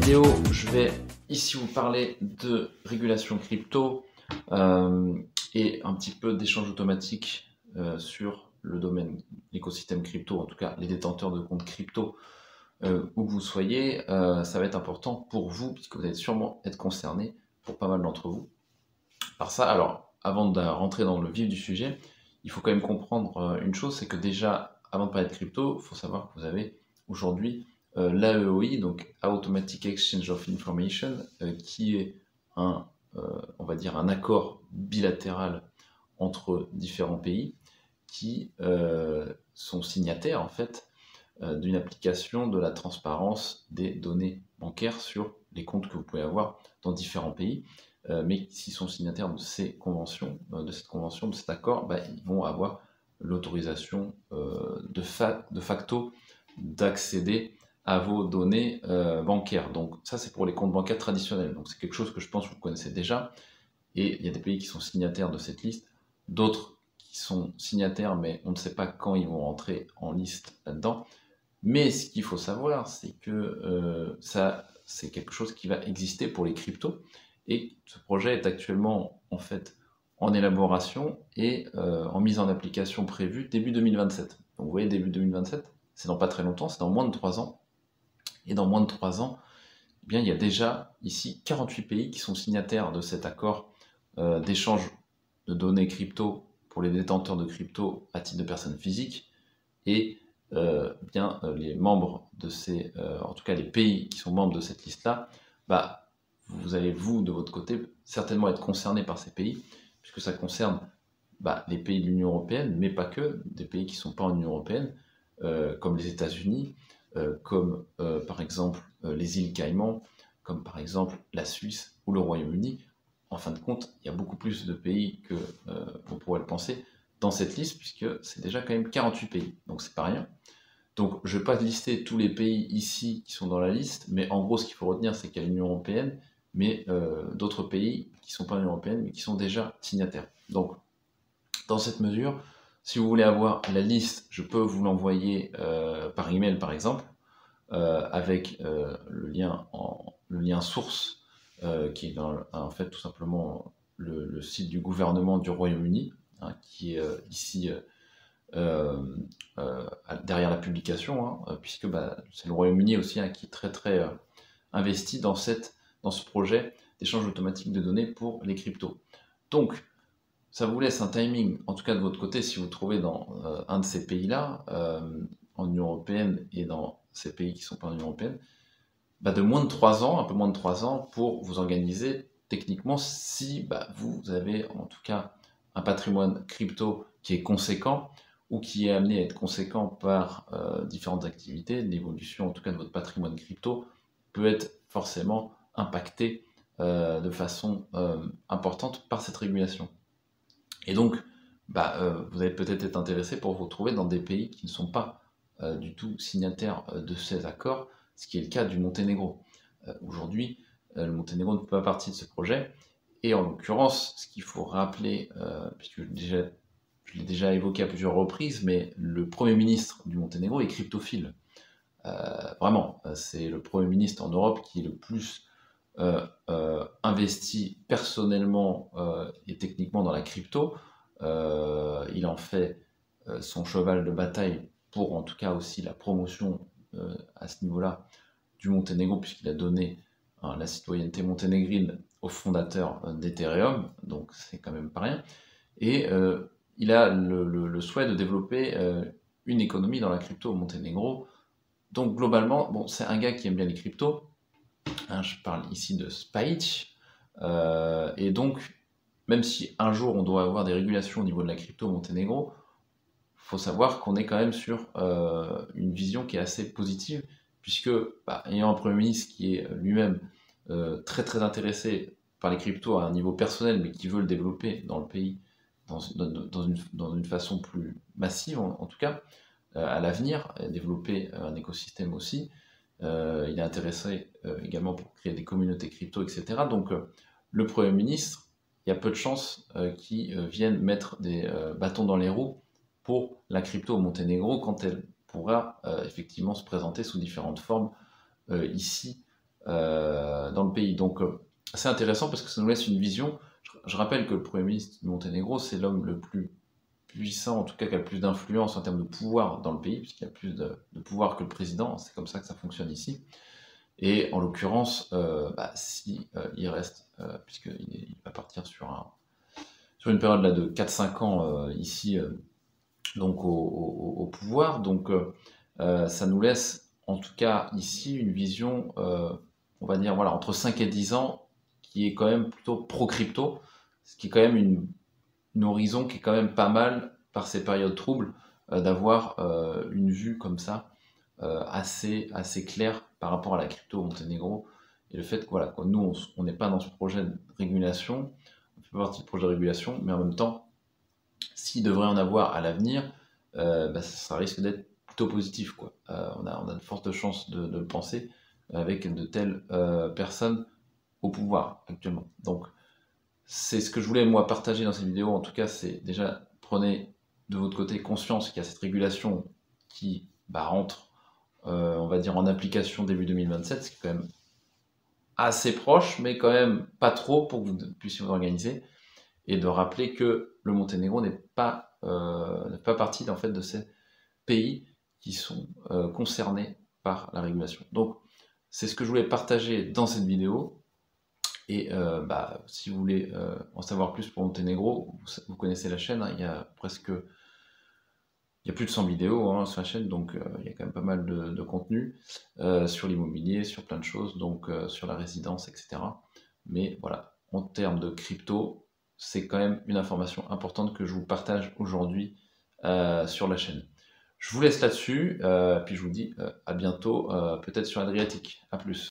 vidéo, je vais ici vous parler de régulation crypto et un petit peu d'échange automatique sur le domaine, l'écosystème crypto, en tout cas les détenteurs de comptes crypto où que vous soyez. Ça va être important pour vous puisque vous allez sûrement être concerné pour pas mal d'entre vous par ça. Alors, avant de rentrer dans le vif du sujet, il faut quand même comprendre une chose, c'est que déjà, avant de parler de crypto, il faut savoir que vous avez aujourd'hui l'AEOI, donc Automatic Exchange of Information, qui est on va dire un accord bilatéral entre différents pays qui sont signataires en fait d'une application de la transparence des données bancaires sur les comptes que vous pouvez avoir dans différents pays. Mais s'ils sont signataires de ces conventions, de cet accord, ils vont avoir l'autorisation de facto d'accéder à vos données bancaires. Donc ça, c'est pour les comptes bancaires traditionnels. Donc c'est quelque chose que je pense que vous connaissez déjà. Et il y a des pays qui sont signataires de cette liste, d'autres qui sont signataires, mais on ne sait pas quand ils vont rentrer en liste là-dedans. Mais ce qu'il faut savoir, c'est que ça, c'est quelque chose qui va exister pour les cryptos. Et ce projet est actuellement en fait en élaboration et en mise en application prévue début 2027. Donc vous voyez, début 2027, c'est dans pas très longtemps, c'est dans moins de 3 ans. Et dans moins de 3 ans, eh bien, il y a déjà ici 48 pays qui sont signataires de cet accord d'échange de données crypto pour les détenteurs de crypto à titre de personnes physiques. Et les membres de ces, en tout cas les pays qui sont membres de cette liste-là, vous allez, vous, de votre côté, certainement être concernés par ces pays, puisque ça concerne les pays de l'Union européenne, mais pas que, des pays qui ne sont pas en Union européenne, comme les États-Unis, comme par exemple les îles Caïmans, comme par exemple la Suisse ou le Royaume-Uni. En fin de compte, il y a beaucoup plus de pays que on pourrait le penser dans cette liste, puisque c'est déjà quand même 48 pays, donc c'est pas rien. Donc je ne vais pas lister tous les pays ici qui sont dans la liste, mais en gros ce qu'il faut retenir c'est qu'il y a l'Union Européenne, mais d'autres pays qui ne sont pas l'Union Européenne, mais qui sont déjà signataires. Donc dans cette mesure, si vous voulez avoir la liste, je peux vous l'envoyer par email par exemple, avec le lien source, qui est en fait tout simplement le site du gouvernement du Royaume-Uni, qui est ici derrière la publication, puisque c'est le Royaume-Uni aussi qui est très très investi dans ce projet d'échange automatique de données pour les cryptos. Donc, ça vous laisse un timing, en tout cas de votre côté, si vous vous trouvez dans un de ces pays-là, en Union Européenne et dans ces pays qui ne sont pas en Union Européenne, de moins de 3 ans, un peu moins de 3 ans, pour vous organiser techniquement si vous avez en tout cas un patrimoine crypto qui est conséquent ou qui est amené à être conséquent par différentes activités. L'évolution en tout cas de votre patrimoine crypto peut être forcément impactée de façon importante par cette régulation. Et donc, vous allez peut-être être intéressé pour vous retrouver dans des pays qui ne sont pas du tout signataires de ces accords, ce qui est le cas du Monténégro. Aujourd'hui, le Monténégro ne fait pas partie de ce projet, et en l'occurrence, ce qu'il faut rappeler, puisque je l'ai déjà évoqué à plusieurs reprises, mais le Premier ministre du Monténégro est cryptophile. Vraiment, c'est le Premier ministre en Europe qui est le plus investi personnellement et techniquement dans la crypto. Il en fait son cheval de bataille pour en tout cas aussi la promotion à ce niveau-là du Monténégro, puisqu'il a donné la citoyenneté monténégrine au fondateur d'Ethereum, donc c'est quand même pas rien. Et il a le souhait de développer une économie dans la crypto au Monténégro. Donc globalement, c'est un gars qui aime bien les cryptos. Je parle ici de Spahich. Et donc, même si un jour on doit avoir des régulations au niveau de la crypto au Monténégro, il faut savoir qu'on est quand même sur une vision qui est assez positive, puisque ayant un Premier ministre qui est lui-même très très intéressé par les cryptos à un niveau personnel, mais qui veut le développer dans le pays dans une façon plus massive, en tout cas, à l'avenir, développer un écosystème aussi. Il est intéressé également pour créer des communautés crypto, etc. Donc, le Premier ministre, il y a peu de chances qu'il vienne mettre des bâtons dans les roues pour la crypto au Monténégro quand elle pourra effectivement se présenter sous différentes formes ici dans le pays. Donc c'est intéressant parce que ça nous laisse une vision. Je rappelle que le Premier ministre de Monténégro, c'est l'homme le plus puissant, en tout cas qui a le plus d'influence en termes de pouvoir dans le pays, puisqu'il a plus de pouvoir que le président, c'est comme ça que ça fonctionne ici. Et en l'occurrence, si il reste, puisqu'il va partir sur une période là, de 4-5 ans ici, donc au pouvoir, donc ça nous laisse en tout cas ici une vision, on va dire voilà, entre 5 et 10 ans, qui est quand même plutôt pro-crypto, ce qui est quand même une horizon qui est quand même pas mal par ces périodes troubles, d'avoir une vue comme ça, assez claire par rapport à la crypto au Monténégro. Et le fait que voilà, nous, on n'est pas dans ce projet de régulation, on fait pas partie du projet de régulation, mais en même temps, s'il devrait en avoir à l'avenir, ça risque d'être plutôt positif, quoi. On a de fortes chances de le penser avec de telles personnes au pouvoir actuellement. Donc, c'est ce que je voulais moi partager dans cette vidéo. En tout cas, c'est déjà prenez de votre côté conscience qu'il y a cette régulation qui rentre, on va dire, en application début 2027, ce qui est quand même assez proche, mais quand même pas trop pour que vous puissiez vous organiser, et de rappeler que le Monténégro n'est pas partie en fait de ces pays qui sont concernés par la régulation. Donc c'est ce que je voulais partager dans cette vidéo. Et si vous voulez en savoir plus pour Monténégro, vous connaissez la chaîne, hein, il y a plus de 100 vidéos hein, sur la chaîne, donc il y a quand même pas mal de contenu sur l'immobilier, sur plein de choses, donc sur la résidence, etc. Mais voilà, en termes de crypto, c'est quand même une information importante que je vous partage aujourd'hui sur la chaîne. Je vous laisse là-dessus, puis je vous dis à bientôt, peut-être sur Adriatique. À plus.